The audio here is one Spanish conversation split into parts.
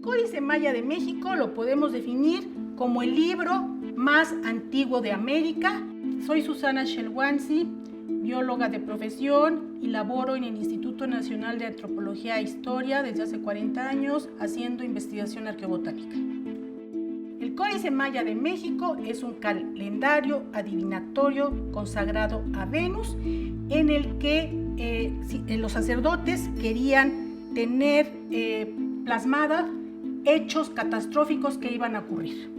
Códice Maya de México lo podemos definir como el libro más antiguo de América. Soy Susana Shelwansi, bióloga de profesión, y laboro en el Instituto Nacional de Antropología e Historia desde hace 40 años haciendo investigación arqueobotánica. El Códice Maya de México es un calendario adivinatorio consagrado a Venus, en el que los sacerdotes querían tener plasmada hechos catastróficos que iban a ocurrir.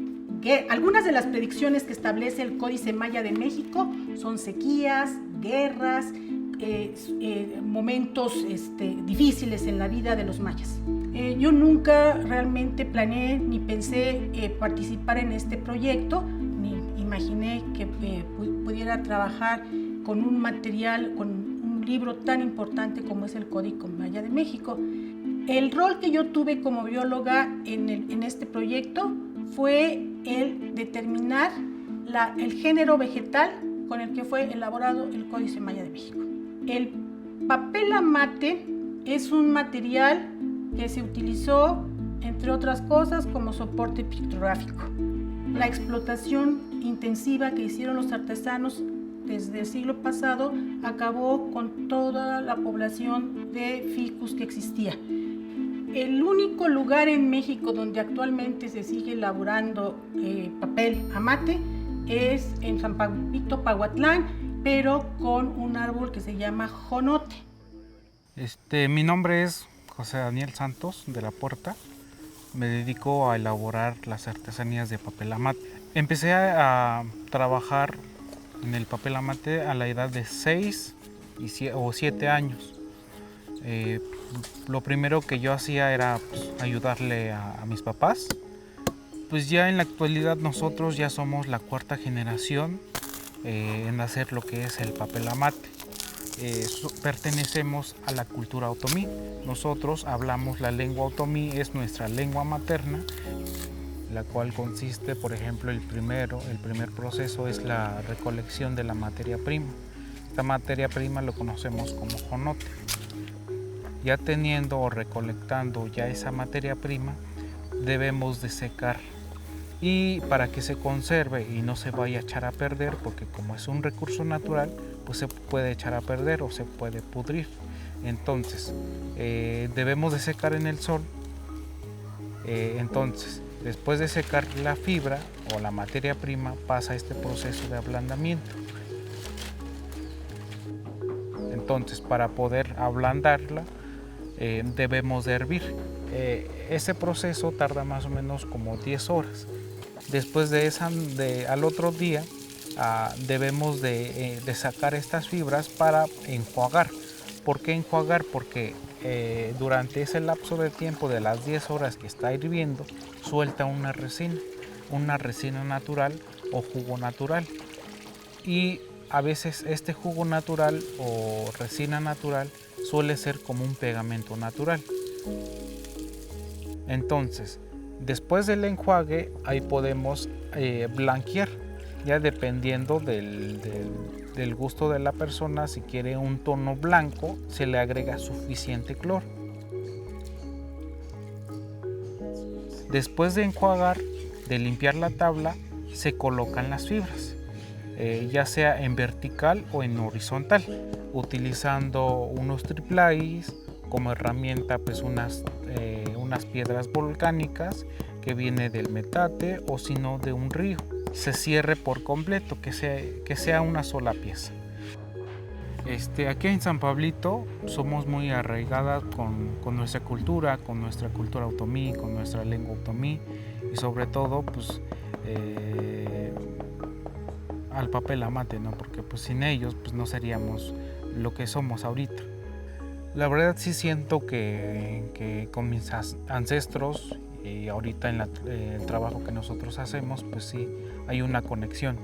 Algunas de las predicciones que establece el Códice Maya de México son sequías, guerras, momentos difíciles en la vida de los mayas. Yo nunca realmente planeé ni pensé participar en este proyecto, ni imaginé que pudiera trabajar con un material, con un libro tan importante como es el Códice Maya de México. El rol que yo tuve como bióloga en este proyecto fue el determinar el género vegetal con el que fue elaborado el Códice Maya de México. El papel amate es un material que se utilizó, entre otras cosas, como soporte pictográfico. La explotación intensiva que hicieron los artesanos desde el siglo pasado acabó con toda la población de ficus que existía. El único lugar en México donde actualmente se sigue elaborando papel amate es en San Pablito, Pahuatlán, pero con un árbol que se llama jonote. Mi nombre es José Daniel Santos de la Puerta. Me dedico a elaborar las artesanías de papel amate. Empecé a trabajar en el papel amate a la edad de 6 o 7 años. Lo primero que yo hacía era ayudarle a mis papás. Pues ya en la actualidad nosotros ya somos la cuarta generación en hacer lo que es el papel amate. Pertenecemos a la cultura otomí. Nosotros hablamos la lengua otomí, es nuestra lengua materna, la cual consiste, por ejemplo, el primer proceso es la recolección de la materia prima. Esta materia prima lo conocemos como jonote. Ya teniendo o recolectando ya esa materia prima, debemos de secar. Y para que se conserve y no se vaya a echar a perder, porque como es un recurso natural, pues se puede echar a perder o se puede pudrir. Entonces, debemos de secar en el sol. Entonces, después de secar la fibra o la materia prima, pasa este proceso de ablandamiento. Entonces, para poder ablandarla, debemos de hervir. Ese proceso tarda más o menos como 10 horas. Después al otro día debemos de sacar estas fibras para enjuagar. ¿Por qué enjuagar? Porque durante ese lapso de tiempo de las 10 horas que está hirviendo, suelta una resina natural o jugo natural. Y a veces este jugo natural o resina natural suele ser como un pegamento natural. Entonces, después del enjuague, ahí podemos blanquear, ya dependiendo del gusto de la persona. Si quiere un tono blanco, se le agrega suficiente cloro. Después de enjuagar, de limpiar la tabla, se colocan las fibras, ya sea en vertical o en horizontal, utilizando unos triplais, como herramienta pues unas piedras volcánicas que viene del metate o si no de un río. Se cierre por completo, que sea una sola pieza. Aquí en San Pablito somos muy arraigadas con nuestra cultura otomí, con nuestra lengua otomí y sobre todo pues al papel amate, ¿no? Porque pues sin ellos pues no seríamos lo que somos ahorita. La verdad sí siento que con mis ancestros y ahorita en el trabajo que nosotros hacemos, pues sí hay una conexión.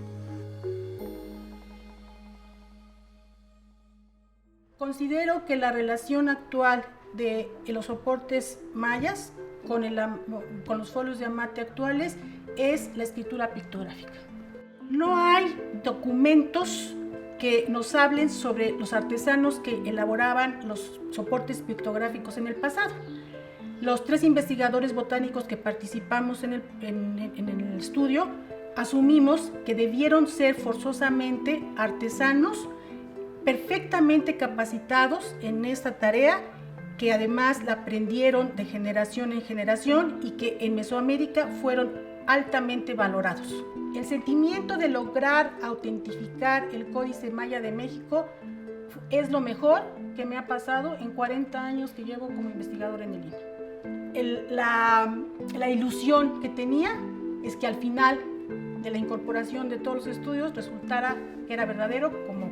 Considero que la relación actual de los soportes mayas con los folios de amate actuales es la escritura pictográfica. No hay documentos que nos hablen sobre los artesanos que elaboraban los soportes pictográficos en el pasado. Los 3 investigadores botánicos que participamos en el estudio asumimos que debieron ser forzosamente artesanos perfectamente capacitados en esta tarea, que además la aprendieron de generación en generación y que en Mesoamérica fueron altamente valorados. El sentimiento de lograr autentificar el Códice Maya de México es lo mejor que me ha pasado en 40 años que llevo como investigadora en el INAH. La ilusión que tenía es que al final de la incorporación de todos los estudios resultara que era verdadero, como